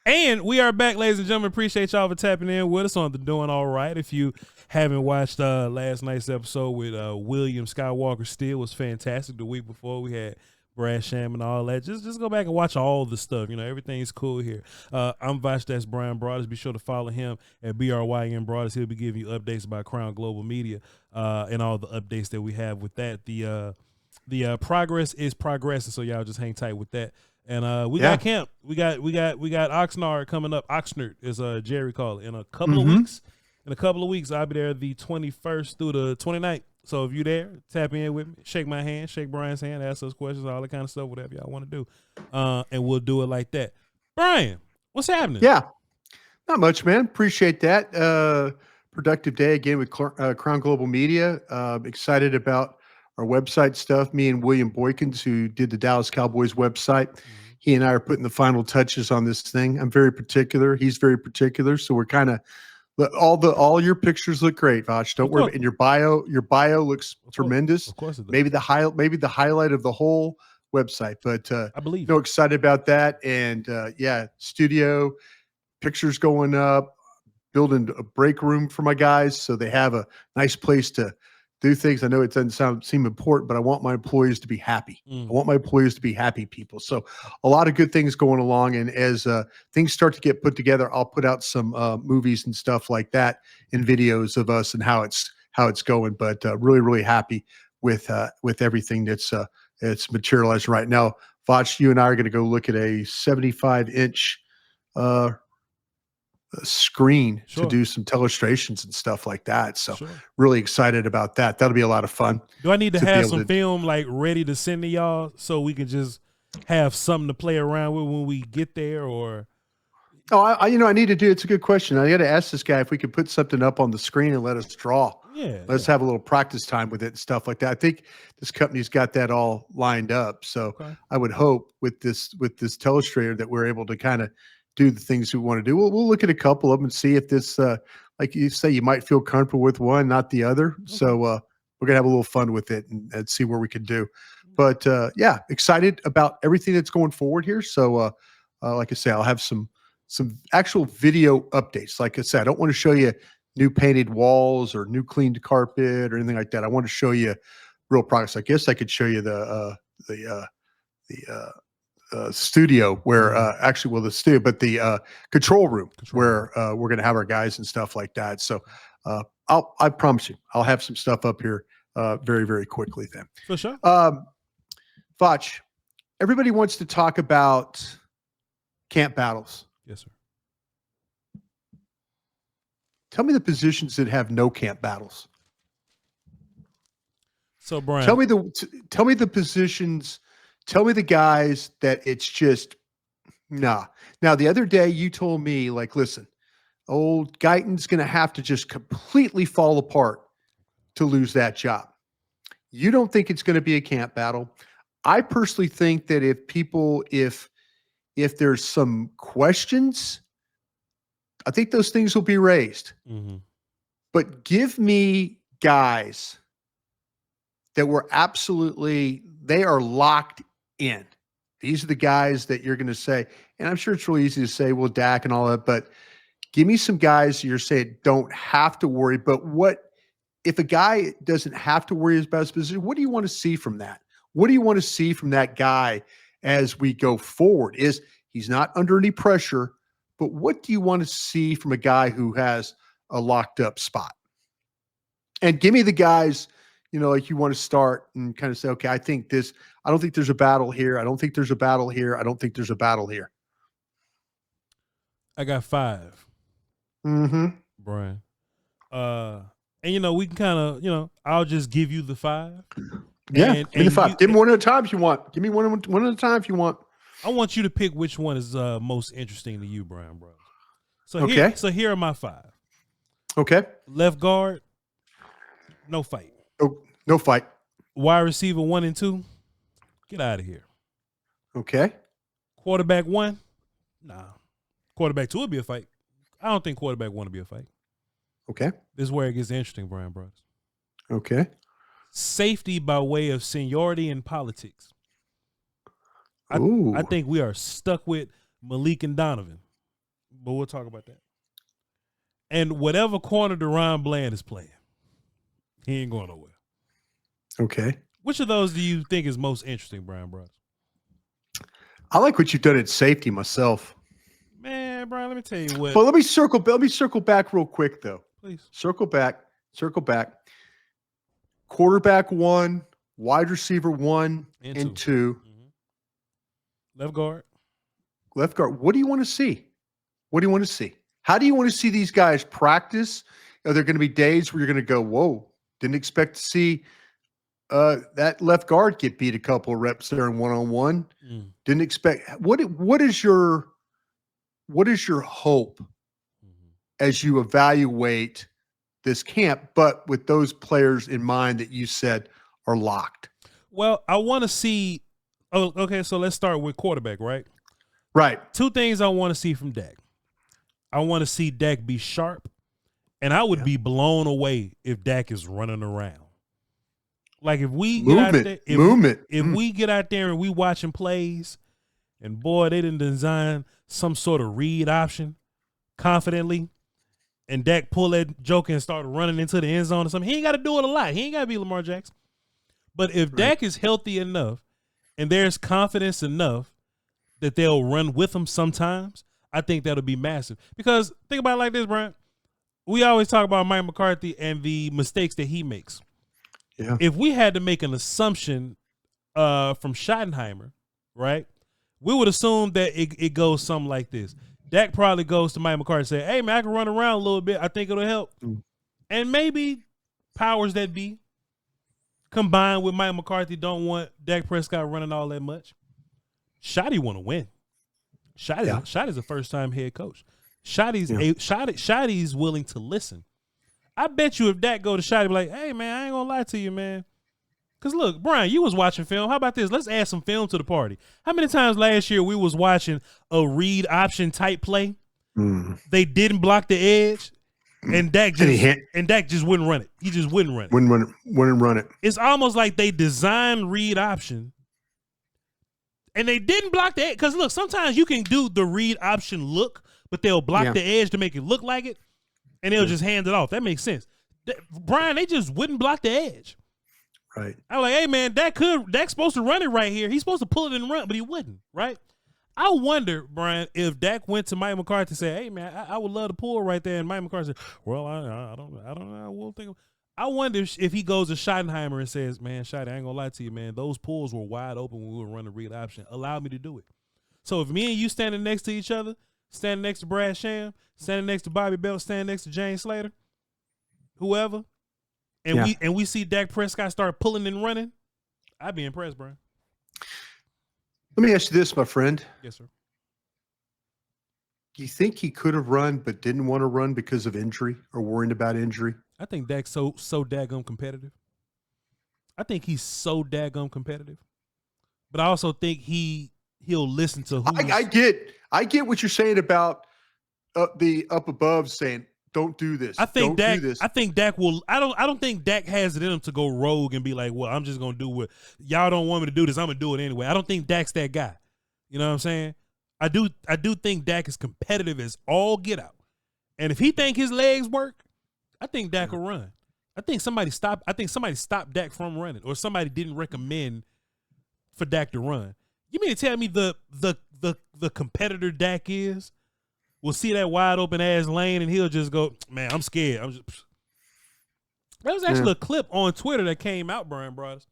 And we are back, ladies and gentlemen. Appreciate y'all for tapping in with us on the Doing All Right. If you haven't watched last night's episode with William Skywalker Steele, was fantastic. The week before we had Brad Sham and all that. Just go back and watch all the stuff. You know, everything's cool here. I'm Voch, that's Brian Broaddus. Be sure to follow him at BRYN Broaddus. He'll be giving you updates about Crown Global Media and all the updates that we have with that. The progress is progressing, so y'all just hang tight with that. And we got camp. We got Oxnard coming up. Oxnard is Jerry call it, in a couple of weeks. In a couple of weeks, I'll be there the 21st through the 29th. So if you there, tap in with me, shake my hand, shake Brian's hand, ask us questions, all that kind of stuff, whatever y'all want to do. And we'll do it like that. Brian, what's happening? Yeah, not much, man. Appreciate that. Productive day again with Crown Global Media. Excited about our website stuff. Me and William Boykins, who did the Dallas Cowboys website, he and I are putting the final touches on this thing. I'm very particular. He's very particular. So we're kind of all your pictures look great, Voch. Don't worry. And your bio looks tremendous. Of course it does. Maybe the highlight of the whole website. But I believe excited about that. And studio pictures going up, building a break room for my guys so they have a nice place to do things. I know it doesn't seem important, but I want my employees to be happy. I want my employees to be happy people. So a lot of good things going along. And as things start to get put together, I'll put out some movies and stuff like that and videos of us and how it's going. But really, really happy with everything that's materializing right now. Voch, you and I are going to go look at a 75-inch screen to do some telestrations and stuff like that. So really excited about that. That'll be a lot of fun. Do I need to have some film like ready to send to y'all so we can just have something to play around with when we get there? Or I need to do. It's a good question. I got to ask this guy if we could put something up on the screen and let us draw. Let's have a little practice time with it and stuff like that. I think this company's got that all lined up. So I would hope with this telestrator that we're able to kind of do the things we want to do. We'll look at a couple of them and see if this, like you say, you might feel comfortable with one, not the other. So we're gonna have a little fun with it and see where we can do. But excited about everything that's going forward here. So like I say, I'll have some actual video updates. Like I said, I don't want to show you new painted walls or new cleaned carpet or anything like that. I want to show you real progress. I guess I could show you the studio where the control room where we're going to have our guys and stuff like that. So I promise you, I'll have some stuff up here very, very quickly then. For sure. Voch, everybody wants to talk about camp battles. Yes, sir. Tell me the positions that have no camp battles. So Brian, tell me the positions. Tell me the guys that it's just, nah. Now, the other day you told me, like, listen, old Guyton's going to have to just completely fall apart to lose that job. You don't think it's going to be a camp battle. I personally think that if there's some questions, I think those things will be raised. But give me guys that they are locked in. These are the guys that you're going to say, and I'm sure it's really easy to say, well, Dak and all that, but give me some guys you're saying don't have to worry. But what if a guy doesn't have to worry about his position? What do you want to see from that? What do you want to see from that guy as we go forward? He's not under any pressure, but what do you want to see from a guy who has a locked up spot? And give me the guys, like you want to start and kind of say, okay, I don't think there's a battle here. I don't think there's a battle here. I don't think there's a battle here. I got 5. Brian. And we can kind of, I'll just give you the 5. Yeah, give me the 5. Give me one at a time if you want. Give me one at a time if you want. I want you to pick which one is most interesting to you, Brian, bro. So here are my 5. Okay. Left guard, no fight. Oh, no fight. Wide receiver 1 and 2, get out of here. Okay. Quarterback 1, nah. Quarterback 2 would be a fight. I don't think quarterback 1 would be a fight. Okay. This is where it gets interesting, Brian Bros. Okay. Safety by way of seniority and politics. I think we are stuck with Malik and Donovan. but we'll talk about that. And whatever corner Deron Bland is playing, he ain't going nowhere. Okay. Which of those do you think is most interesting, Brian Broaddus? I like what you've done at safety myself. Man, Brian, let me tell you what. But let me circle back real quick though. Please. Circle back. Quarterback 1, wide receiver 1 and 2. Mm-hmm. Left guard. What do you want to see? How do you want to see these guys practice? Are there going to be days where you're going to go, whoa, didn't expect to see that left guard get beat a couple of reps there in one-on-one? Didn't expect. What is your hope as you evaluate this camp, but with those players in mind that you said are locked? Well, I want to see. Oh, okay. So let's start with quarterback, right? Right. Two things I want to see from Dak. I want to see Dak be sharp, and I would be blown away if Dak is running around. Like if we get out there, if we get out there and we watching plays, and boy, they didn't design some sort of read option confidently, and Dak pull that joke and start running into the end zone or something. He ain't got to do it a lot. He ain't got to be Lamar Jackson. But if Dak is healthy enough and there's confidence enough that they'll run with him sometimes, I think that'll be massive. Because think about it like this, Brian. We always talk about Mike McCarthy and the mistakes that he makes. Yeah. If we had to make an assumption from Schottenheimer, right, we would assume that it goes something like this. Dak probably goes to Mike McCarthy and say, hey, man, I can run around a little bit. I think it'll help. And maybe powers that be combined with Mike McCarthy don't want Dak Prescott running all that much. Shotty want to win. Shotty's a first-time head coach. Shotty's willing to listen. I bet you if Dak go to Shotty, be like, hey, man, I ain't going to lie to you, man. Because, look, Brian, you was watching film. How about this? Let's add some film to the party. How many times last year we was watching a read option type play? They didn't block the edge, and Dak just wouldn't run it. He just wouldn't run it. Wouldn't run it. It's almost like they designed read option, and they didn't block the edge. Because, look, sometimes you can do the read option look, but they'll block the edge to make it look like it, and they'll just hand it off. That makes sense. Brian, they just wouldn't block the edge. Right. I'm like, hey, man, Dak's supposed to run it right here. He's supposed to pull it and run, but he wouldn't, right? I wonder, Brian, if Dak went to Mike McCarthy and said, hey, man, I would love to pull right there. And Mike McCarthy said, well, I don't know. I won't think. I wonder if he goes to Schottenheimer and says, man, Schotty, I ain't going to lie to you, man. Those pulls were wide open when we were running read option. Allow me to do it. So if me and you standing next to each other, standing next to Brad Sham, standing next to Bobby Belt, standing next to James Slater, whoever, and we see Dak Prescott start pulling and running, I'd be impressed, Brian. Let me ask you this, my friend. Yes, sir. Do you think he could have run but didn't want to run because of injury or worrying about injury? I think Dak's so daggum competitive. I think he's so daggum competitive. But I also think he'll listen to who. I get what you're saying about the up above saying, don't do this. I think Dak will. I don't think Dak has it in him to go rogue and be like, well, I'm just gonna do what y'all don't want me to do this. I'm gonna do it anyway. I don't think Dak's that guy. You know what I'm saying? I do think Dak is competitive as all get out. And if he think his legs work, I think Dak will run. I think somebody stopped Dak from running, or somebody didn't recommend for Dak to run. You mean to tell me the competitor Dak will see that wide open ass lane and he'll just go, man, I'm scared. There was actually a clip on Twitter that came out, Brian Broaddus.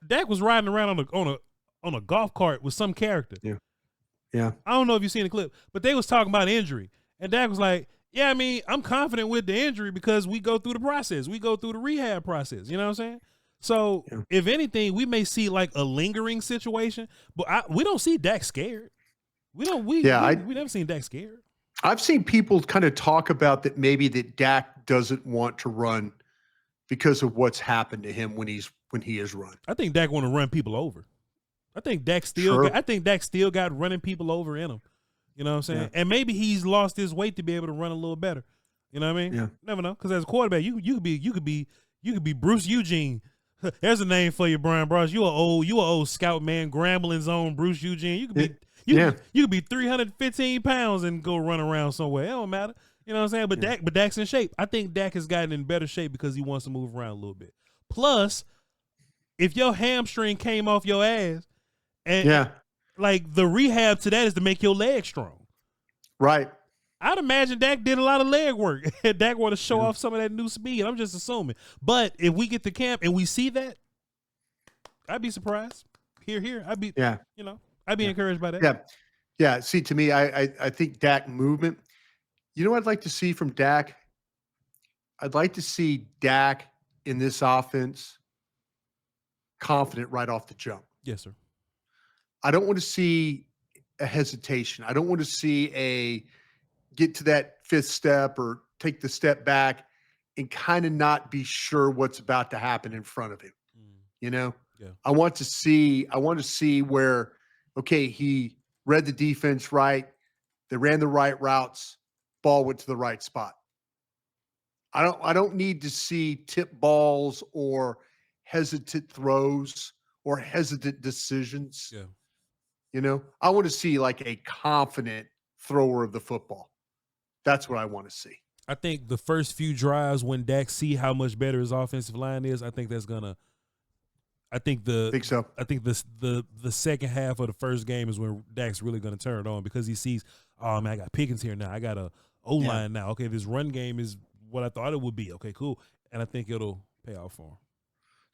Dak was riding around on a golf cart with some character. Yeah. I don't know if you've seen the clip, but they was talking about injury. And Dak was like, yeah, I mean, I'm confident with the injury because we go through the process. We go through the rehab process. You know what I'm saying? So if anything, we may see like a lingering situation, but we don't see Dak scared. We never seen Dak scared. I've seen people kind of talk about that maybe that Dak doesn't want to run because of what's happened to him when he has run. I think Dak want to run people over. I think Dak still got running people over in him. You know what I'm saying? Yeah. And maybe he's lost his weight to be able to run a little better. You know what I mean? Yeah. Never know. Because as a quarterback, you could be Bruce Eugene. There's a name for you, Brian Broaddus. You a old scout man, Grambling zone Bruce Eugene. You could be 315 pounds and go run around somewhere. It don't matter. You know what I'm saying? But Dak's in shape. I think Dak has gotten in better shape because he wants to move around a little bit. Plus, if your hamstring came off your ass, and like the rehab to that is to make your legs strong. Right. I'd imagine Dak did a lot of leg work. Dak want to show off some of that new speed. I'm just assuming. But if we get to camp and we see that, I'd be surprised. Here. I'd be I'd be encouraged by that. Yeah. Yeah. See, to me, I think Dak movement. You know what I'd like to see from Dak? I'd like to see Dak in this offense confident right off the jump. Yes, sir. I don't want to see a hesitation. I don't want to see a get to that fifth step or take the step back and kind of not be sure what's about to happen in front of him. You know? Yeah. I want to see where, okay, he read the defense right. They ran the right routes. Ball went to the right spot. I don't need to see tip balls or hesitant throws or hesitant decisions. Yeah. You know, I want to see like a confident thrower of the football. That's what I want to see. I think the first few drives when Dak see how much better his offensive line is, I think that's gonna. I think so. I think the second half of the first game is when Dak's really gonna turn it on because he sees, oh man, I got Pickens here now. I got a O-line now. Okay, this run game is what I thought it would be. Okay, cool. And I think it'll pay off for him.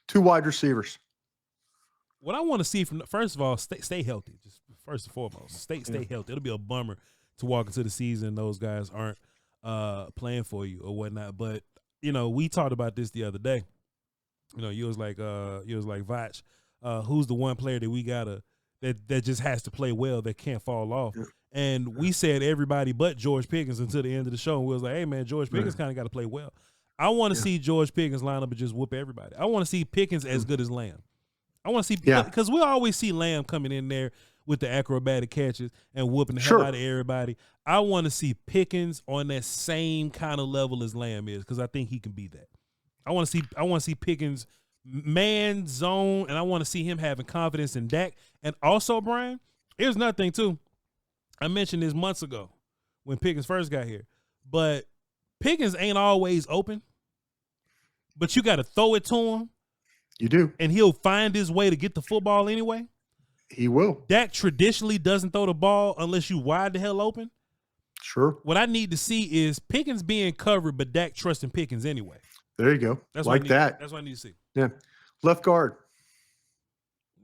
2 wide receivers. What I want to see from first of all, stay healthy. Just first and foremost, stay healthy. It'll be a bummer to walk into the season and those guys aren't playing for you or whatnot. But you know, we talked about this the other day. You know, you was like Voch, who's the one player that we gotta that just has to play well that can't fall off. Yeah. And we said everybody but George Pickens until the end of the show. And we was like, hey man, George Pickens kind of got to play well. I want to see George Pickens line up and just whoop everybody. I want to see Pickens as good as Lamb. I want to see because we always see Lamb coming in there with the acrobatic catches and whooping the hell out of everybody. I want to see Pickens on that same kind of level as Lamb is because I think he can be that. I want to see Pickens man zone, and I want to see him having confidence in Dak. And also, Brian, here's another thing too. I mentioned this months ago when Pickens first got here, but Pickens ain't always open. But you got to throw it to him. You do, and he'll find his way to get the football anyway. He will. Dak traditionally doesn't throw the ball unless you wide the hell open. Sure. What I need to see is Pickens being covered, but Dak trusting Pickens anyway. There you go. That's like that. That's what I need to see. Yeah. Left guard.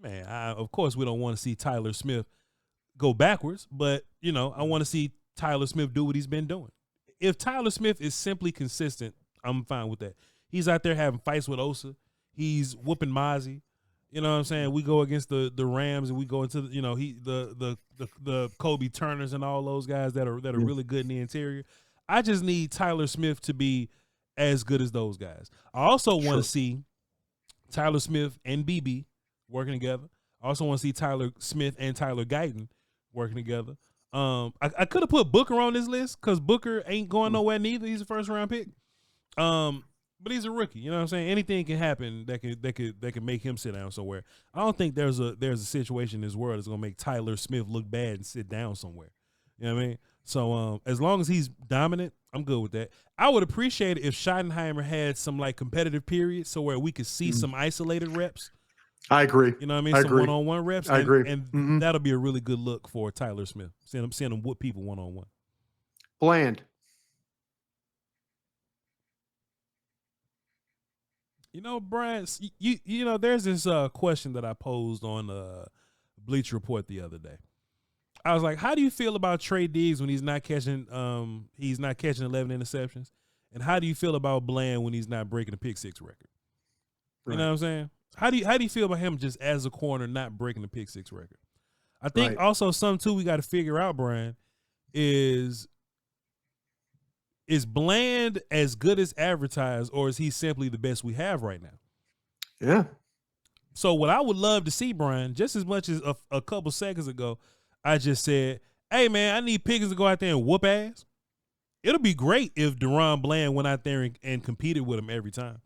Man, of course we don't want to see Tyler Smith go backwards, but you know, I want to see Tyler Smith do what he's been doing. If Tyler Smith is simply consistent, I'm fine with that. He's out there having fights with Osa. He's whooping Mozzie. You know what I'm saying? We go against the Rams and we go into the Kobe Turners and all those guys that are really good in the interior. I just need Tyler Smith to be as good as those guys. I also want to see Tyler Smith and BB working together. I also want to see Tyler Smith and Tyler Guyton working together. I could have put Booker on this list because Booker ain't going nowhere neither. He's a first round pick. But he's a rookie. You know what I'm saying? Anything can happen that can make him sit down somewhere. I don't think there's a situation in this world that's gonna make Tyler Smith look bad and sit down somewhere. You know what I mean? So as long as he's dominant, I'm good with that. I would appreciate it if Schottenheimer had some like competitive periods so where we could see some isolated reps. I agree. You know what I mean? Some one-on-one reps. I agree. And that'll be a really good look for Tyler Smith. Seeing him whoop people one-on-one. Bland. You know, Brian, you know, there's this question that I posed on Bleacher Report the other day. I was like, how do you feel about Trey Diggs when he's not catching 11 interceptions? And how do you feel about Bland when he's not breaking a pick six record? You know what I'm saying? How do you feel about him just as a corner not breaking the pick six record? I think also something too we got to figure out, Brian, is Bland as good as advertised, or is he simply the best we have right now? Yeah. So what I would love to see, Brian, just as much as a couple seconds ago, I just said, hey, man, I need Pickens to go out there and whoop ass. It'll be great if Deron Bland went out there and competed with him every time.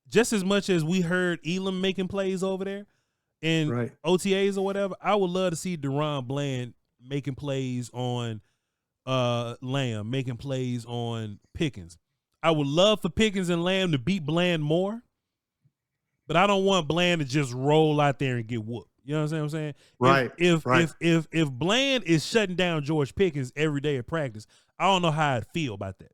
Just as much as we heard Elam making plays over there, in OTAs or whatever, I would love to see Deron Bland making plays on Lamb, making plays on Pickens. I would love for Pickens and Lamb to beat Bland more, but I don't want Bland to just roll out there and get whooped. You know what I'm saying? Right. If Bland is shutting down George Pickens every day at practice, I don't know how I'd feel about that.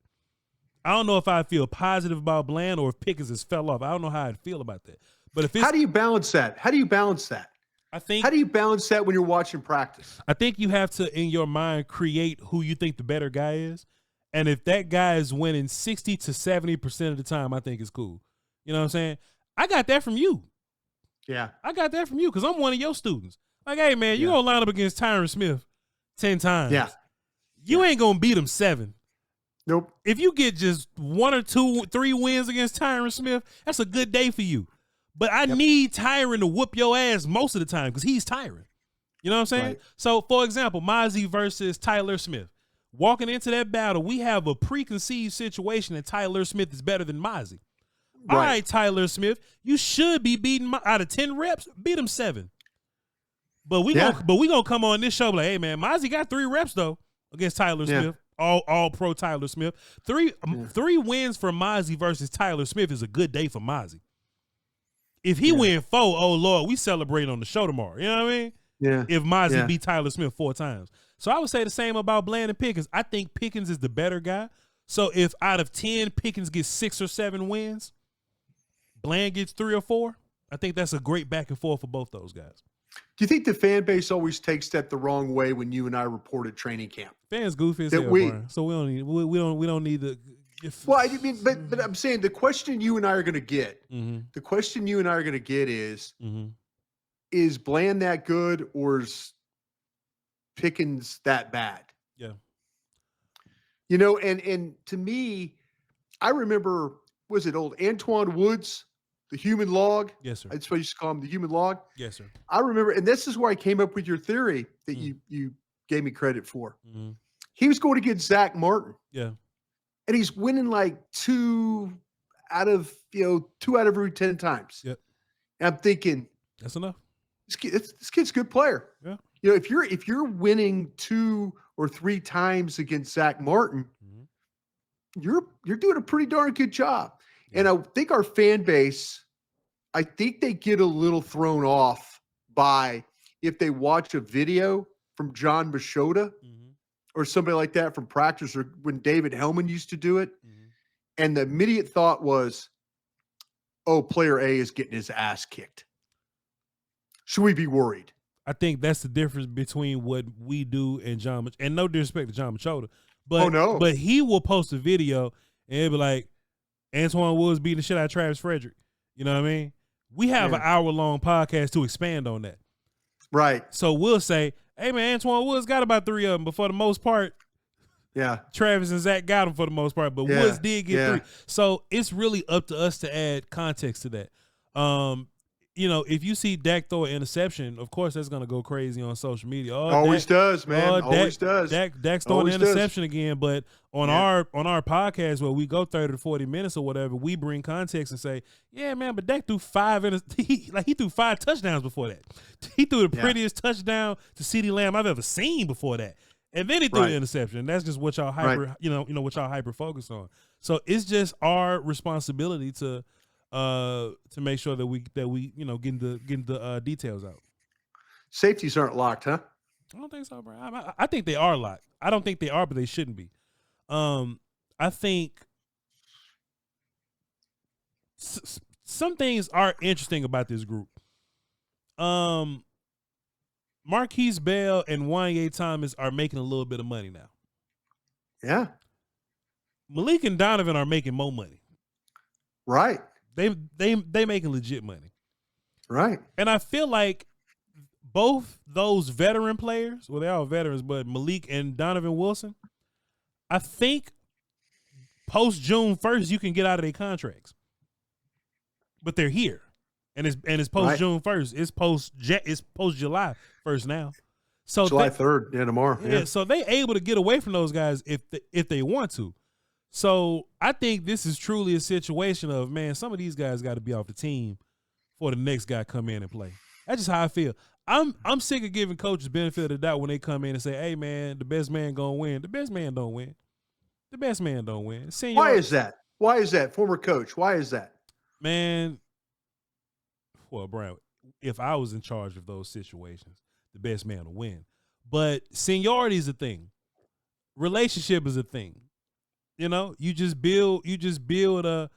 I don't know if I feel positive about Bland or if Pickens has fell off. I don't know how I'd feel about that. But if it's, how do you balance that? How do you balance that when you're watching practice? I think you have to, in your mind, create who you think the better guy is. And if that guy is winning 60 to 70% of the time, I think it's cool. You know what I'm saying? I got that from you. Yeah. I got that from you because I'm one of your students. Like, hey, man, you going to line up against Tyron Smith 10 times. Yeah. You ain't going to beat him 7. Nope. If you get just 1 or 2, 3 wins against Tyron Smith, that's a good day for you. But I need Tyron to whoop your ass most of the time because he's Tyron. You know what I'm saying? Right. So, for example, Mozzie versus Tyler Smith. Walking into that battle, we have a preconceived situation that Tyler Smith is better than Mozzie. All right, Tyler Smith, you should be beating out of 10 reps, beat him 7. But we gonna come on this show like, hey man, Mozzie got 3 reps though against Tyler Smith. All pro Tyler Smith. 3 wins for Mozzie versus Tyler Smith is a good day for Mozzie. If he win 4, oh Lord, we celebrate on the show tomorrow. You know what I mean? Yeah. If Mozzie beat Tyler Smith 4 times. So I would say the same about Bland and Pickens. I think Pickens is the better guy. So if out of 10 Pickens gets 6 or 7 wins, Bland gets 3 or 4, I think that's a great back and forth for both those guys. Do you think the fan base always takes that the wrong way when you and I reported training camp? Fans goofy as hell, Brian. So we don't need to. Well, I mean, but I'm saying the question you and I are going to get, the question you and I are going to get is Bland that good or is Pickens that bad? Yeah. You know, and to me, I remember, was it old Antoine Woods, the human log? Yes, sir. That's what you used to call him, the human log. Yes, sir. I remember, and this is where I came up with your theory that you gave me credit for. He was going against Zach Martin. Yeah. And he's winning like 2 out of every 10 times. Yep. And I'm thinking, that's enough. This kid's a good player. Yeah. You know, if you're winning 2 or 3 times against Zach Martin, you're doing a pretty darn good job. Yeah. And I think our fan base, I think they get a little thrown off by if they watch a video from John Machota or somebody like that from practice, or when David Hellman used to do it. And the immediate thought was, oh, player A is getting his ass kicked. Should we be worried? I think that's the difference between what we do and John, and no disrespect to John Machota, but but he will post a video and it'll be like, Antoine Woods beating the shit out of Travis Frederick. You know what I mean? We have an hour-long podcast to expand on that. Right. So we'll say, hey, man, Antoine Woods got about 3 of them, but for the most part, Travis and Zach got them for the most part, but Woods did get 3. So it's really up to us to add context to that. You know, if you see Dak throw an interception, of course that's going to go crazy on social media. Always does, man. Always does. Dak's throwing an interception again, but on our podcast where we go 30 to 40 minutes or whatever, we bring context and say, yeah, man, but Dak threw 5 he threw 5 touchdowns before that. He threw the prettiest touchdown to CeeDee Lamb I've ever seen before that. And then he threw the interception. And that's just what y'all hyper, what y'all hyper focus on. So it's just our responsibility to make sure that we getting the details out. Safeties aren't locked, huh? I don't think so, bro. I think they are locked. I don't think they are, but they shouldn't be. I think some things are interesting about this group. Marquise Bell and Wanye Thomas are making a little bit of money now. Yeah. Malik and Donovan are making more money. Right. They making legit money. Right. And I feel like both those veteran players, well, they're all veterans, but Malik and Donovan Wilson, I think post June 1st, you can get out of their contracts. But they're here. And it's post June 1st. It's post July 1st now. So July 3rd, tomorrow. Yeah, so they able to get away from those guys if they want to. So I think this is truly a situation of, man, some of these guys got to be off the team for the next guy come in and play. That's just how I feel. I'm sick of giving coaches benefit of the doubt when they come in and say, "Hey man, the best man gonna win." The best man don't win. The best man don't win. Why is that? Why is that? Former coach. Why is that? Man, well, Brian, if I was in charge of those situations, the best man will win. But seniority is a thing. Relationship is a thing. You know, you just build a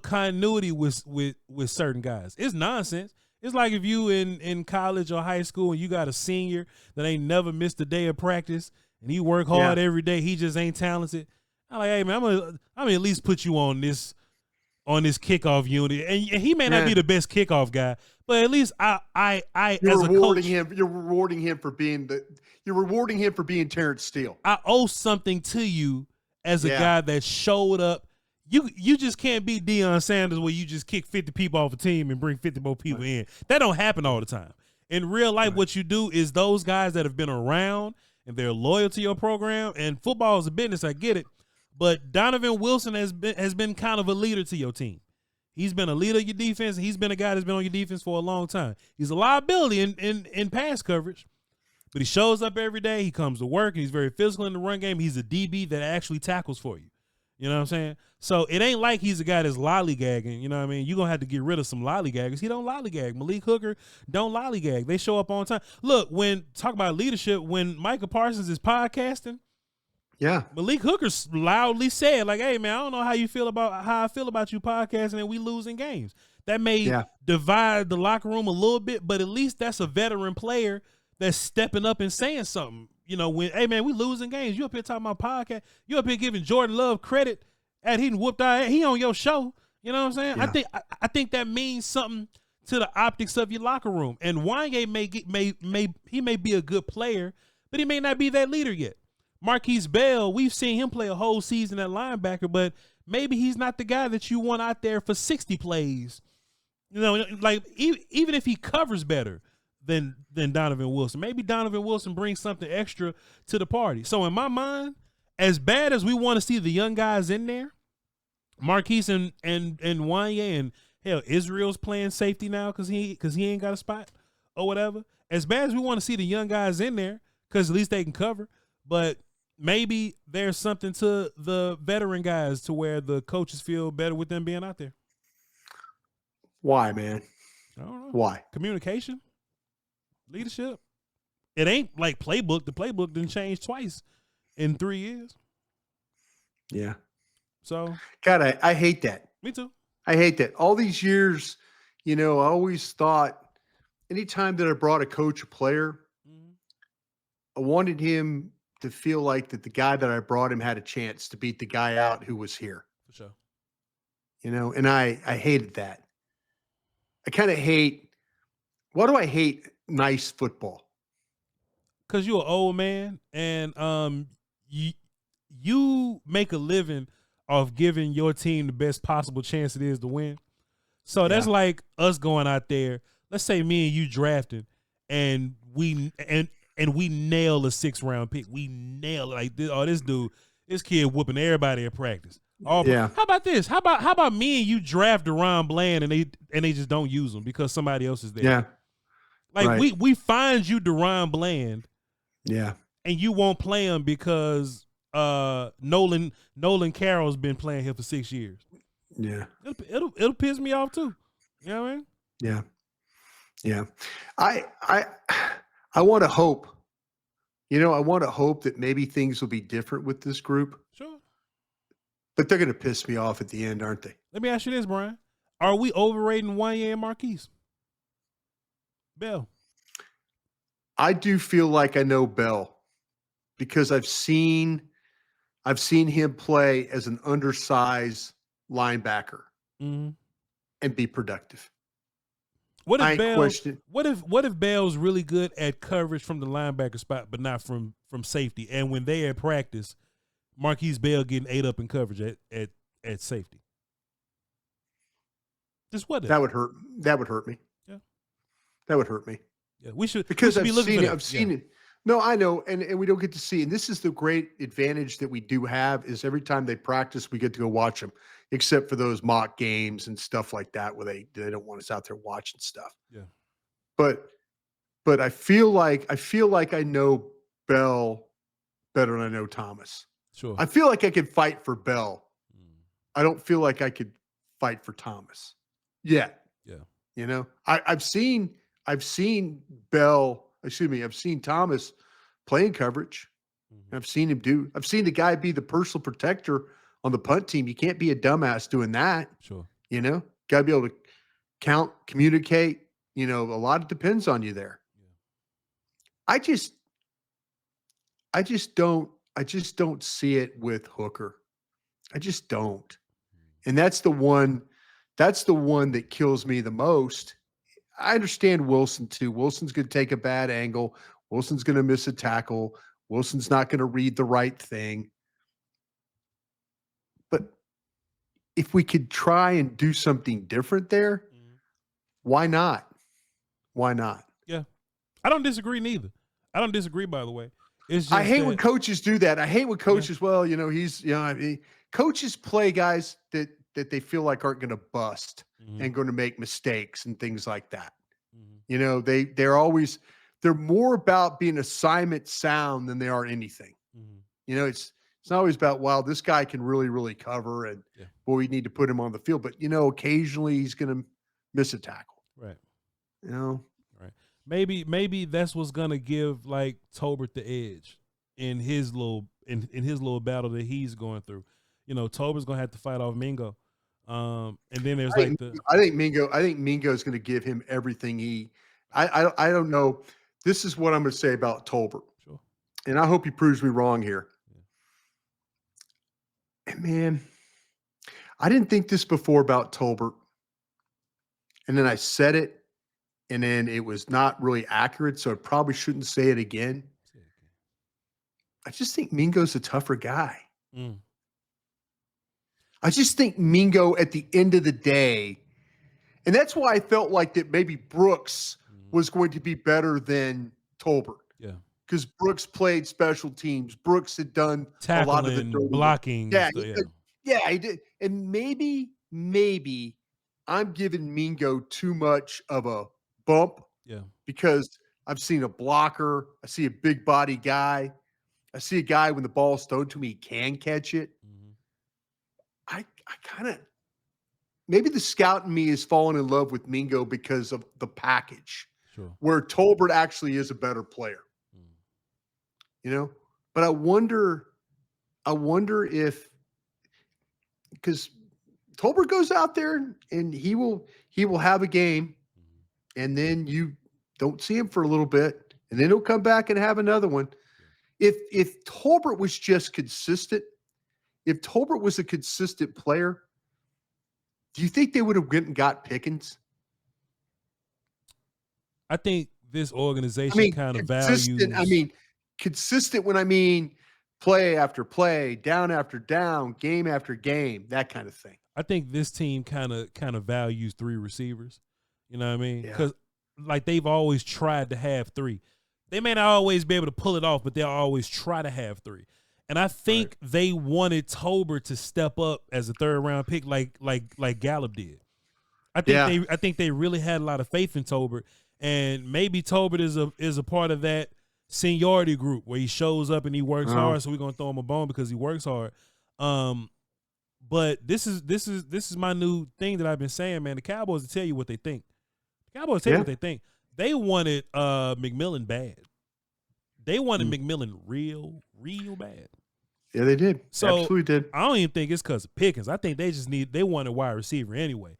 continuity with certain guys. It's nonsense. It's like if you in college or high school and you got a senior that ain't never missed a day of practice and he work hard every day, he just ain't talented. I'm like, hey man, I'm gonna at least put you on this kickoff unit, and he may not be the best kickoff guy, but at least I you're as rewarding a coach, him. You're rewarding him for being Terrence Steele. I owe something to you as a guy that showed up. You just can't be Deion Sanders where you just kick 50 people off a team and bring 50 more people in. That don't happen all the time. In real life, what you do is those guys that have been around and they're loyal to your program, and football is a business, I get it. But Donovan Wilson has been kind of a leader to your team. He's been a leader of your defense. He's been a guy that's been on your defense for a long time. He's a liability in pass coverage, but he shows up every day. He comes to work, and he's very physical in the run game. He's a DB that actually tackles for you. You know what I'm saying? So it ain't like he's a guy that's lollygagging. You know what I mean? You're going to have to get rid of some lollygaggers. He don't lollygag. Malik Hooker don't lollygag. They show up on time. Look, talk about leadership, when Micah Parsons is podcasting, Malik Hooker loudly said, like, hey, man, I don't know how I feel about you podcasting and we losing games. That may divide the locker room a little bit, but at least that's a veteran player that's stepping up and saying something. You know, when, hey, man, we losing games. You up here talking about podcast. You up here giving Jordan Love credit at he whooped our ass. He on your show. You know what I'm saying? Yeah. I think that means something to the optics of your locker room. And Wanye may be a good player, but he may not be that leader yet. Marquise Bell, we've seen him play a whole season at linebacker, but maybe he's not the guy that you want out there for 60 plays. You know, like even if he covers better than Donovan Wilson, maybe Donovan Wilson brings something extra to the party. So in my mind, as bad as we want to see the young guys in there, Marquise and Wanye, and hell, Israel's playing safety now because he ain't got a spot or whatever. As bad as we want to see the young guys in there, because at least they can cover, but maybe there's something to the veteran guys to where the coaches feel better with them being out there. Why, man? I don't know. Why? Communication, leadership. It ain't like playbook. The playbook didn't change twice in 3 years. Yeah. So, God, I hate that. Me too. I hate that. All these years, you know, I always thought anytime that I brought a coach, a player, I wanted him to feel like that the guy that I brought him had a chance to beat the guy out who was here. For sure. You know, and I hated that. I kind of hate, why do I hate nice football? Because you're an old man, and you make a living off giving your team the best possible chance it is to win. So that's like us going out there. Let's say me and you drafting, and we nail a 6th round pick. We nail it like this. Oh, this kid whooping everybody in practice. Oh, yeah. How about this? How about me and you draft DeRon Bland and they just don't use him because somebody else is there? Yeah. Like we find you DeRon Bland. Yeah. And you won't play him because Nolan Carroll's been playing here for 6 years. Yeah. It'll piss me off too. You know what I mean? Yeah. Yeah. I want to hope, you know, I want to hope that maybe things will be different with this group. Sure. But they're going to piss me off at the end, aren't they? Let me ask you this, Brian. Are we overrating Wanye and Marquise? Bell. I do feel like I know Bell because I've seen him play as an undersized linebacker and be productive. What if Bell's really good at coverage from the linebacker spot, but not from safety? And when they at practice, Marquise Bell getting ate up in coverage at safety. Just what? That would hurt. That would hurt me. Yeah, that would hurt me. Yeah, we should because I've seen it. No, I know, and we don't get to see. And this is the great advantage that we do have is every time they practice, we get to go watch them. Except for those mock games and stuff like that, where they don't want us out there watching stuff. Yeah. but I feel like I know Bell better than I know Thomas. Sure. I feel like I could fight for Bell. I don't feel like I could fight for Thomas yet. Yeah. You know, I've seen Bell, excuse me, I've seen Thomas playing coverage. I've seen the guy be the personal protector on the punt team. You can't be a dumbass doing that. Sure. You know, got to be able to count, communicate. You know, a lot depends on you there. Yeah. I just don't see it with Hooker. I just don't. And that's the one that kills me the most. I understand Wilson too. Wilson's going to take a bad angle. Wilson's going to miss a tackle. Wilson's not going to read the right thing. But if we could try and do something different there, why not? Why not? Yeah. I don't disagree neither. I don't disagree, by the way. It's just I hate when coaches do that. I hate when coaches, well, you know, coaches play guys that they feel like aren't going to bust and going to make mistakes and things like that. You know, they're more about being assignment sound than they are anything. You know, it's not always about, wow, this guy can really, really cover and boy, we need to put him on the field. But, you know, occasionally he's going to miss a tackle. Right. You know? Right. Maybe that's what's going to give like Tolbert the edge in his little battle that he's going through. You know, Tolbert's going to have to fight off Mingo. And then there's I think Mingo is going to give him everything I don't know. This is what I'm going to say about Tolbert. Sure. And I hope he proves me wrong here. Yeah. And man, I didn't think this before about Tolbert. And then I said it, and then it was not really accurate, so I probably shouldn't say it again. I just think Mingo's a tougher guy. I just think Mingo at the end of the day, and that's why I felt like that maybe Brooks was going to be better than Tolbert. Yeah. Because Brooks played special teams. Brooks had done tackling, a lot of the blocking. Yeah, he did. And maybe I'm giving Mingo too much of a bump. Yeah. Because I've seen a blocker. I see a big body guy. I see a guy when the ball's thrown to me, he can catch it. I kind of, maybe the scout in me is falling in love with Mingo because of the package. Sure. Where Tolbert actually is a better player. You know? But I wonder if, because Tolbert goes out there and he will have a game, and then you don't see him for a little bit, and then he'll come back and have another one. If Tolbert was just consistent, if Tolbert was a consistent player, do you think they would have went and got Pickens? I think this organization kind of values. Consistent when I mean play after play, down after down, game after game, that kind of thing. I think this team kind of values 3 receivers. You know what I mean? Because like they've always tried to have 3. They may not always be able to pull it off, but they'll always try to have 3. And I think they wanted Tolbert to step up as a 3rd round pick, like Gallup did. I think they really had a lot of faith in Tolbert, and maybe Tolbert is a part of that seniority group where he shows up and he works hard. So we're gonna throw him a bone because he works hard. But this is my new thing that I've been saying, man. The Cowboys will tell you what they think. The Cowboys tell you what they think. They wanted McMillan bad. They wanted McMillan real bad. Yeah, they did. So absolutely did. I don't even think it's because of Pickens. I think they wanted wide receiver anyway.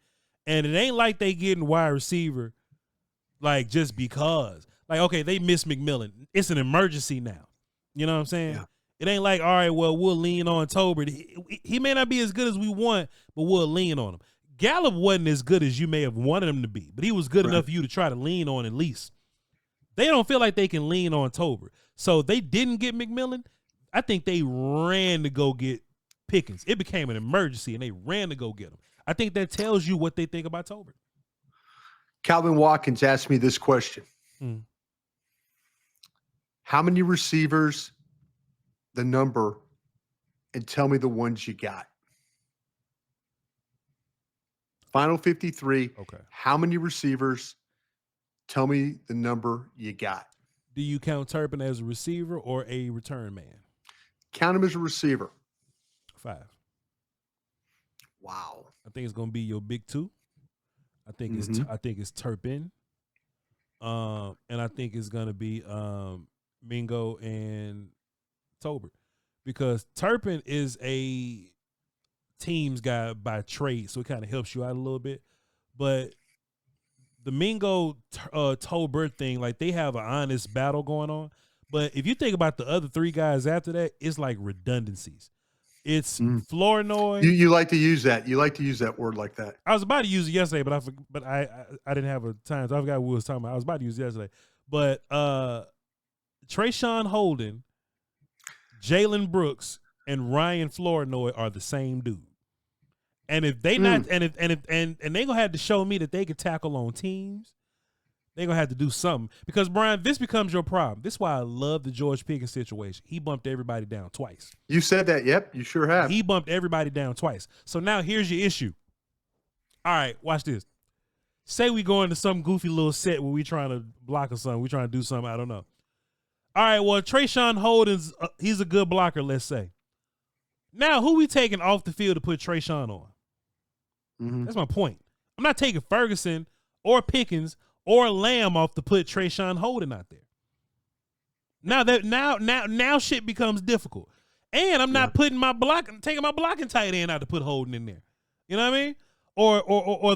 And it ain't like they getting wide receiver like just because. Like, okay, they miss McMillan. It's an emergency now. You know what I'm saying? Yeah. It ain't like, all right, well, we'll lean on Tolbert. He may not be as good as we want, but we'll lean on him. Gallup wasn't as good as you may have wanted him to be, but he was good enough for you to try to lean on at least. They don't feel like they can lean on Tolbert. So they didn't get McMillan. I think they ran to go get Pickens. It became an emergency, and they ran to go get him. I think that tells you what they think about Tolbert. Calvin Watkins asked me this question. How many receivers, the number, and tell me the ones you got? Final 53. Okay. How many receivers, Tell me the number you got. Do you count Turpin as a receiver or a return man? Count him as a receiver. 5. Wow. I think it's gonna be your big 2. I think it's Turpin. And I think it's gonna be Mingo and Tolbert, because Turpin is a teams guy by trade, so it kind of helps you out a little bit. But the Mingo Tolbert thing, like, they have an honest battle going on. But if you think about the other 3 guys after that, it's like redundancies. It's Flournoy. You like to use that. You like to use that word like that. I was about to use it yesterday, but I didn't have a time, so I forgot what we was talking about. I was about to use it yesterday. But Trayshawn Holden, Jalen Brooks, and Ryan Flournoy are the same dude. And if they not and they gonna have to show me that they can tackle on teams, they gonna have to do something. Because, Brian, this becomes your problem. This is why I love the George Pickens situation. He bumped everybody down twice. You said that. Yep, you sure have. He bumped everybody down twice. So now here's your issue. All right, watch this. Say we go into some goofy little set where we trying to block or something. We trying to do something. I don't know. All right, well, Trayshawn Holden's he's a good blocker, let's say. Now, who we taking off the field to put Trayshawn on? That's my point. I'm not taking Ferguson or Pickens or Lamb off to put Trayshawn Holden out there. Now shit becomes difficult. And I'm not taking my blocking tight end out to put Holden in there. You know what I mean? Or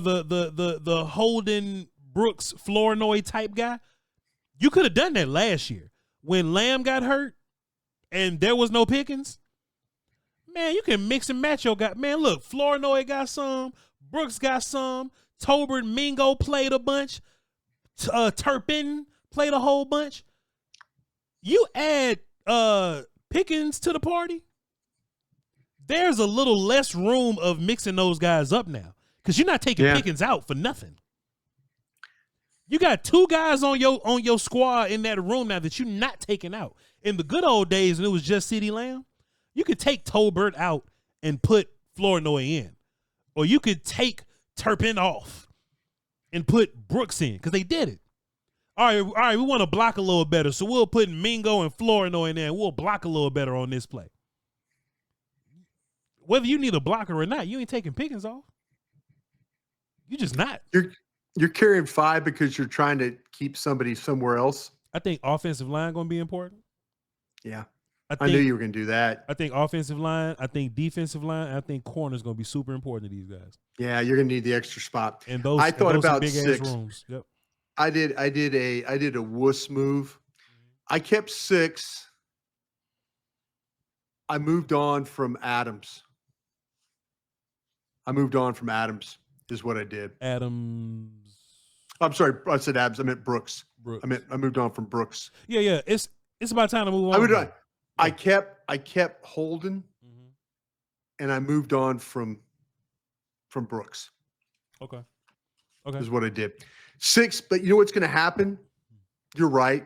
the Holden Brooks Flournoy type guy. You could have done that last year when Lamb got hurt and there was no Pickens. Man, you can mix and match your guy. Man, look, Flournoy got some, Brooks got some, Tolbert, Mingo played a bunch, Turpin played a whole bunch. You add Pickens to the party, there's a little less room of mixing those guys up now, because you're not taking Pickens out for nothing. You got 2 guys on your squad in that room now that you're not taking out. In the good old days when it was just CeeDee Lamb, you could take Tolbert out and put Flournoy in. Or you could take Turpin off and put Brooks in, because they did it. All right, we want to block a little better, so we'll put Mingo and Flournoy in there, and we'll block a little better on this play. Whether you need a blocker or not, you ain't taking Pickens off. You just not. You're carrying 5 because you're trying to keep somebody somewhere else. I think offensive line going to be important. Yeah. I knew you were going to do that. I think offensive line, I think defensive line, and I think corner is going to be super important to these guys. Yeah, you're going to need the extra spot. And those, I thought about big 6 rooms. Yep. I did a wuss move. I kept 6. I moved on from Adams. Is what I did. Adams. I'm sorry, I said Adams. I meant Brooks. I moved on from Brooks. Yeah. It's about time to move on. I kept Holden, and I moved on from Brooks. Okay. Is what I did. 6, but you know what's going to happen? You're right.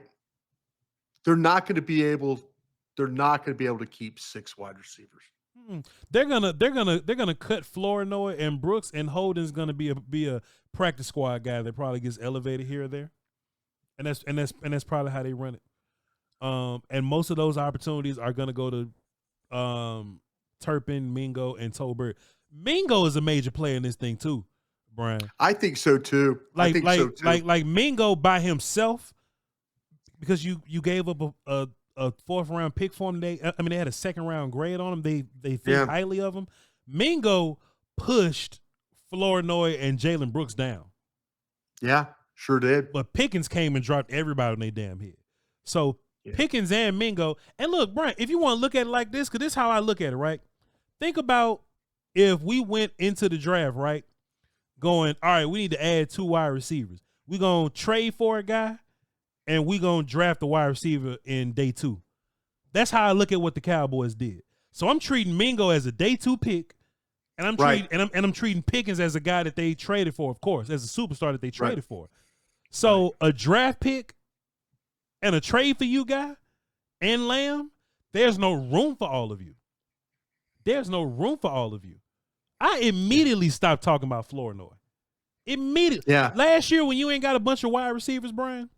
They're not going to be able to keep 6 wide receivers. They're gonna cut Flournoy and Brooks, and Holden's gonna be a practice squad guy that probably gets elevated here or there, and that's probably how they run it. And most of those opportunities are gonna go to Turpin, Mingo, and Tolbert. Mingo is a major player in this thing too, Brian. I think so too. Like Mingo by himself, because you gave up a 4th round pick for him. They had a 2nd round grade on him. They think highly of him. Mingo pushed Flournoy and Jalen Brooks down. Yeah, sure did. But Pickens came and dropped everybody on their damn head. So Pickens and Mingo. And look, Brian, if you want to look at it like this, because this is how I look at it, right? Think about if we went into the draft, right, going, all right, we need to add 2 wide receivers. We're going to trade for a guy, and we're going to draft a wide receiver in day 2. That's how I look at what the Cowboys did. So I'm treating Mingo as a day 2 pick, and I'm treating Pickens as a guy that they traded for, of course, as a superstar that they traded for. So a draft pick and a trade for you guy and Lamb, there's no room for all of you. There's no room for all of you. I immediately stopped talking about Flournoy. Immediately. Yeah. Last year when you ain't got a bunch of wide receivers, Brian,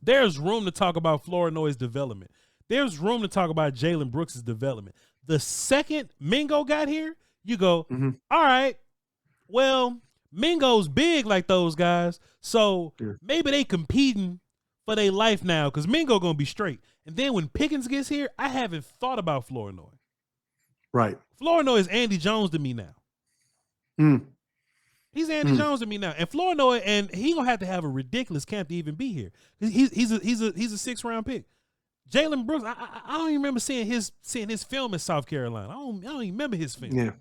there's room to talk about Flournoy's development. There's room to talk about Jalen Brooks' development. The second Mingo got here, you go, all right, well, Mingo's big like those guys, so maybe they competing for their life now because Mingo going to be straight. And then when Pickens gets here, I haven't thought about Flournoy. Right. Flournoy is Andy Jones to me now. He's Andy Jones to me now. And Flournoy, and he going to have a ridiculous camp to even be here. He's a 6th-round pick. Jalen Brooks, I don't even remember seeing his film in South Carolina. I don't even remember his film. Yeah.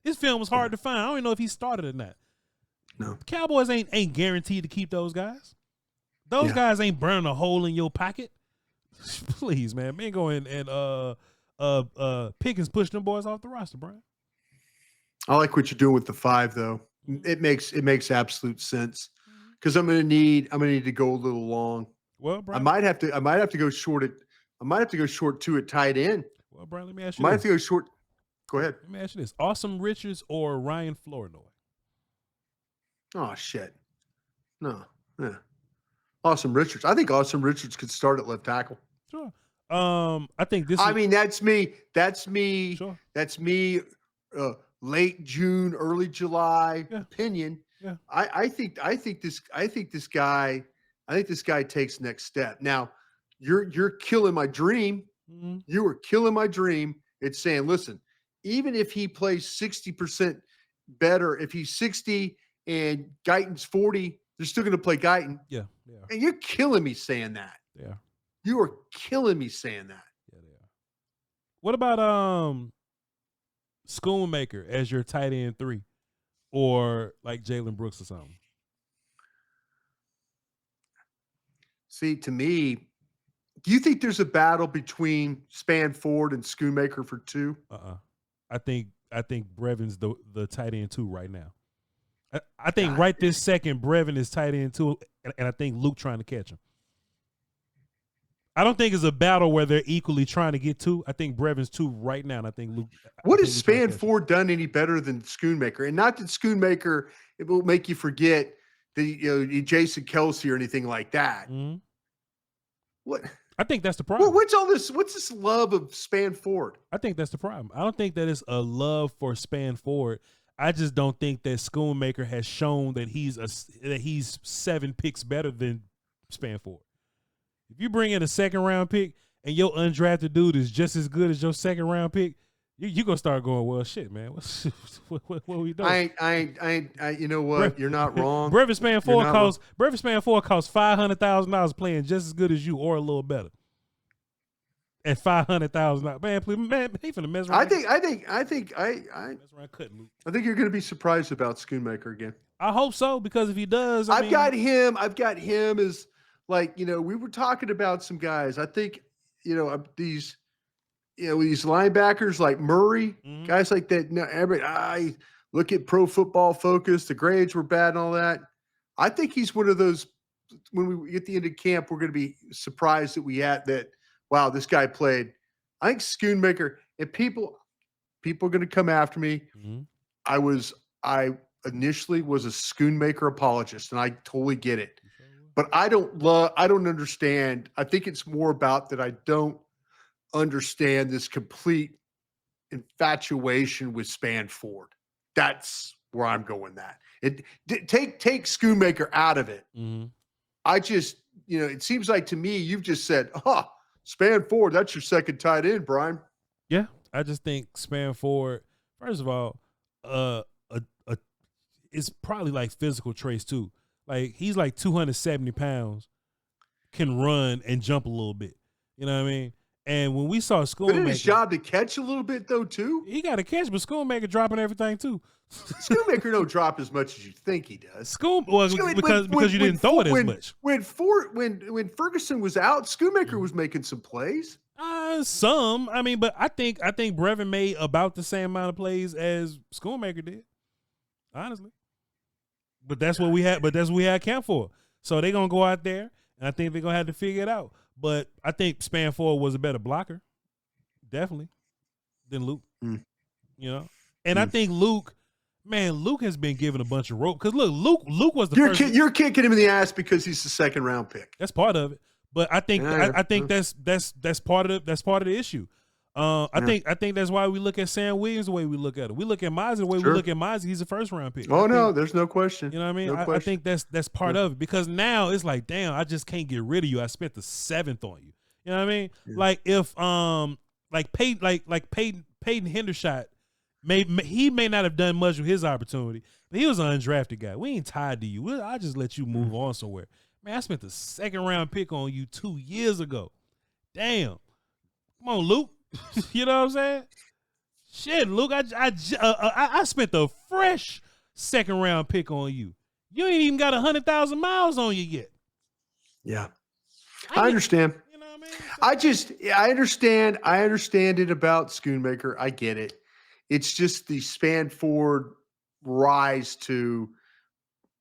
His film was hard to find. I don't even know if he started or not. No. Cowboys ain't guaranteed to keep those guys. Those guys ain't burning a hole in your pocket. Please, man. Mingo and Pickens push them boys off the roster, Brian. I like what you're doing with the 5, though. It makes absolute sense. Because I'm gonna need to go a little long. Well, Brian, I might have to go short at 2 at tight end. Well, Brian, let me ask you. Might have to go short. Go ahead. Let me ask you this: Awesome Richards or Ryan Flournoy? Oh shit. No. Yeah. Awesome Richards. I think Awesome Richards could start at left tackle. Sure. I think this. I mean, that's me. Sure. That's me. Late June, early July opinion. Yeah. I think this guy takes next step. Now, you're killing my dream. You are killing my dream. It's saying, listen, even if he plays 60% better, if he's 60 and Guyton's 40, they're still going to play Guyton. Yeah. And you're killing me saying that. Yeah. You are killing me saying that. Yeah, they are. What about Schoonmaker as your tight end 3, or like Jalen Brooks or something? See, to me, do you think there's a battle between Spanford and Schoonmaker for 2? I think Brevin's the tight end 2 right now. I think right this second Brevin is tight end 2, and I think Luke trying to catch him. I don't think it's a battle where they're equally trying to get 2. I think Brevin's 2 right now, and I think Luke. What has Spanford done any better than Schoonmaker? And not that Schoonmaker, it will make you forget Jason Kelsey or anything like that. What? I think that's the problem. What's all this? What's this love of Spanford? I think that's the problem. I don't think that it's a love for Spanford. I just don't think that Schoonmaker has shown that he's 7 picks better than Spanford. If you bring in a 2nd-round pick and your undrafted dude is just as good as your 2nd-round pick, you gonna start going, well, shit, man. What are we doing? You know what? You're not wrong. Brevin Spanford costs $500,000 playing just as good as you or a little better. At $500,000, man, please, man, he finna mess around. I think you're going to be surprised about Schoonmaker again. I hope so, because if he does, I've got him as like, we were talking about some guys. I think these linebackers like Murray, guys like that. I look at Pro Football Focus, the grades were bad and all that. I think he's one of those. When we get to the end of camp, we're going to be surprised that we had that. Wow, this guy played. I think Schoonmaker, and people are going to come after me. I initially was a Schoonmaker apologist, and I totally get it. But I don't understand. I think it's more about that I don't understand this complete infatuation with Spanford. That's where I'm going. Take Schoonmaker out of it. I just, it seems like to me, you've just said, Spanford, that's your 2nd tight end, Brian. Yeah, I just think Spanford, first of all, it's probably like physical traits too. Like he's like 270 pounds, can run and jump a little bit. You know what I mean? And when we saw Schoonmaker, but it's his job to catch a little bit though too. He got to catch, but Schoonmaker dropping everything too. Schoonmaker don't drop as much as you think he does. Because you didn't throw it as much. When Ferguson was out, Schoonmaker was making some plays. Some. I mean, but I think Brevin made about the same amount of plays as Schoonmaker did. Honestly. But that's what we had. But that's what we had camp for. So they're gonna go out there, and I think they're gonna have to figure it out. But I think Spanford was a better blocker, definitely, than Luke. And I think Luke Man, Luke has been given a bunch of rope because look, Luke was the first. You're kicking him in the ass because he's the second round pick. That's part of it, but I think that's part of the issue. I think that's why we look at Sam Williams the way we look at it. We look at Mozzie the way we look at Mozzie. He's a first round pick. There's no question. You know what I mean? I think that's part of it because now it's like, damn, I just can't get rid of you. I spent the 7th on you. You know what I mean? Yeah. Like if Peyton Hendershot he may not have done much with his opportunity, but he was an undrafted guy. We ain't tied to you. I'll just let you move on somewhere. Man, I spent the 2nd round pick on you 2 years ago. Damn. Come on, Luke. You know what I'm saying? Shit, Luke, I spent the fresh 2nd round pick on you. You ain't even got 100,000 miles on you yet. Yeah. I understand. You know what I mean? I understand. I understand it about Schoonmaker. I get it. It's just the span forward rise to,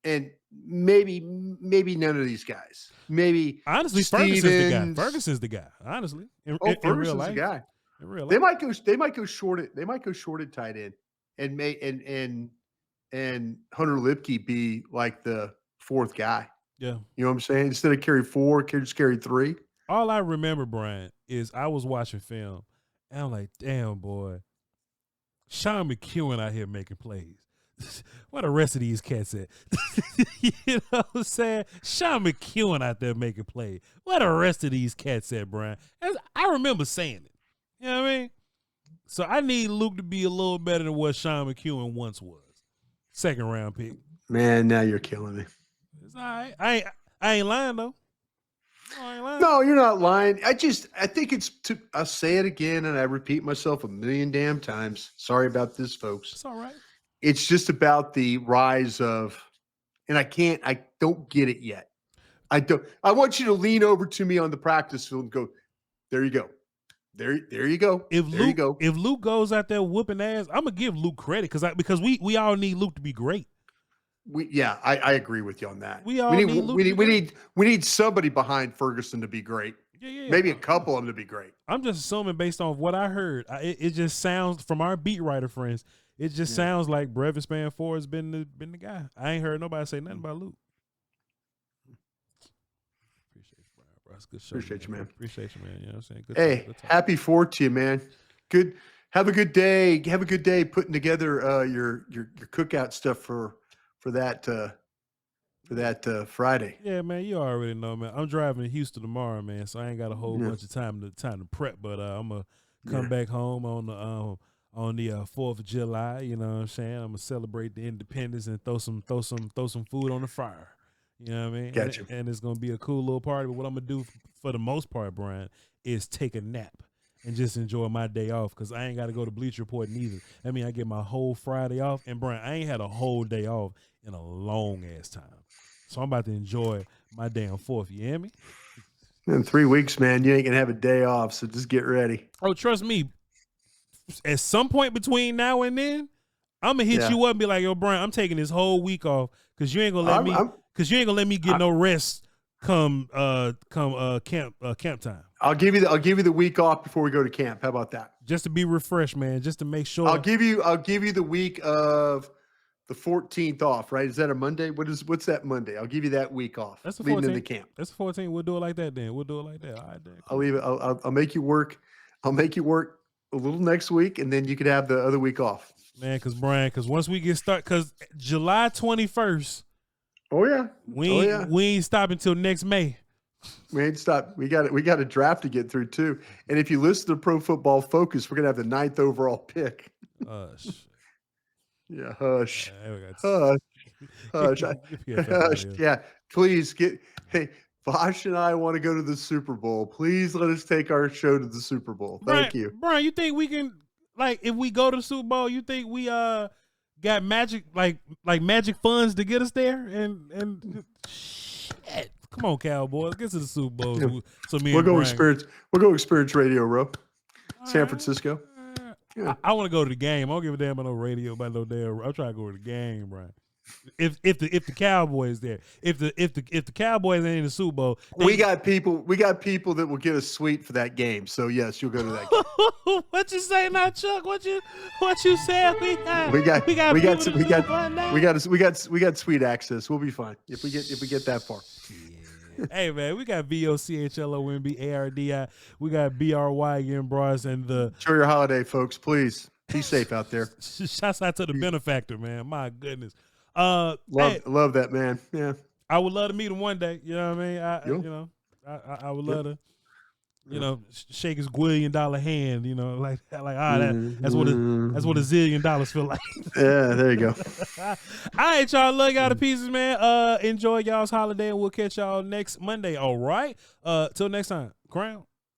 and maybe none of these guys. Maybe honestly, Ferguson's the guy. Honestly, Ferguson's the guy. In real life. They might go short at tight end, and Hunter Lipke be like the 4th guy. Yeah, you know what I'm saying? Instead of carry 4, just carry 3. All I remember, Brian, is I was watching film, and I'm like, damn boy, Sean McEwen out here making plays. Where the rest of these cats at? You know what I'm saying? Sean McEwen out there making plays. Where the rest of these cats at, Brian? I remember saying it. You know what I mean? So I need Luke to be a little better than what Sean McEwen once was. 2nd round pick. Man, now you're killing me. It's all right. I ain't lying though. No, you're not lying. I think I'll say it again, and I repeat myself a million damn times. Sorry about this, folks. It's all right. It's just about the rise of, and I don't get it yet. I want you to lean over to me on the practice field and go, there you go. There you go. If Luke goes out there whooping ass, I'm gonna give Luke credit because we all need Luke to be great. I agree with you on that. We need somebody behind Ferguson to be great. Yeah. Maybe a couple of them to be great. I'm just assuming based on what I heard. It just sounds from our beat writer friends. It just sounds like Brevin Spann-Ford has been the guy. I ain't heard nobody say nothing about Luke. That's good show. Appreciate you, man. Appreciate you, man. You know what I'm saying? Good time. Happy 4th to you, man. Good. Have a good day. Have a good day putting together your cookout stuff for that Friday. Yeah, man. You already know, man. I'm driving to Houston tomorrow, man. So I ain't got a whole bunch of time to prep. But I'm gonna come back home on the 4th of July. You know what I'm saying? I'm gonna celebrate the independence and throw some food on the fire. You know what I mean? Gotcha. And it's going to be a cool little party. But what I'm going to do for the most part, Brian, is take a nap and just enjoy my day off because I ain't got to go to Bleacher Report neither. I mean, I get my whole Friday off. And, Brian, I ain't had a whole day off in a long-ass time. So I'm about to enjoy my damn 4th. You hear me? In 3 weeks, man, you ain't going to have a day off, so just get ready. Oh, trust me. At some point between now and then, I'm going to hit you up and be like, yo, Brian, I'm taking this whole week off because you ain't going to let me – because you ain't gonna let me get no rest come camp time. I'll give you the week off before we go to camp. How about that? Just to be refreshed, man. Just to make sure. I'll give you the week of the 14th off. Right? Is that a Monday? What's that Monday? I'll give you that week off. That's the 14th. Leading into camp. That's the 14th. We'll do it like that then. We'll do it like that. All right, then. I'll leave it. I'll make you work. I'll make you work a little next week, and then you could have the other week off. Man, because once we get started, because July 21st. Oh yeah. We ain't stopping until next May. We ain't stop. We got a draft to get through too. And if you listen to Pro Football Focus, we're gonna have the 9th overall pick. Hush. Yeah, hush. Hush. Hush. Yeah. Please hey, Voch and I want to go to the Super Bowl. Please let us take our show to the Super Bowl. Thank you. Brian, you think we can if we go to the Super Bowl, you think we got magic magic funds to get us there and shit. Come on, Cowboys, get to the Super Bowl. Yeah. So we'll go experience radio, bro. San Francisco. Yeah. I want to go to the game. I don't give a damn about no radio, about no damn. I'm trying to go to the game, Brian. If the Cowboys there, if the Cowboys ain't in the Super Bowl, we got people that will get a suite for that game. So yes, you'll go to that game. What you say now, Chuck? What you say? We got suite access. We'll be fine if we get that far. Yeah. Hey man, we got VOCHLONBARDI. We got BRY again, Broaddus, and the enjoy your holiday, folks. Please be safe out there. Shouts out to the benefactor, man. My goodness. Love that, man. Yeah, I would love to meet him one day. You know what I mean? I would love to, shake his $1 billion hand. That's what $1 zillion feel like. Yeah, there you go. All right, y'all. Love y'all to pieces, man. Enjoy y'all's holiday, and we'll catch y'all next Monday. All right. Till next time. Crown.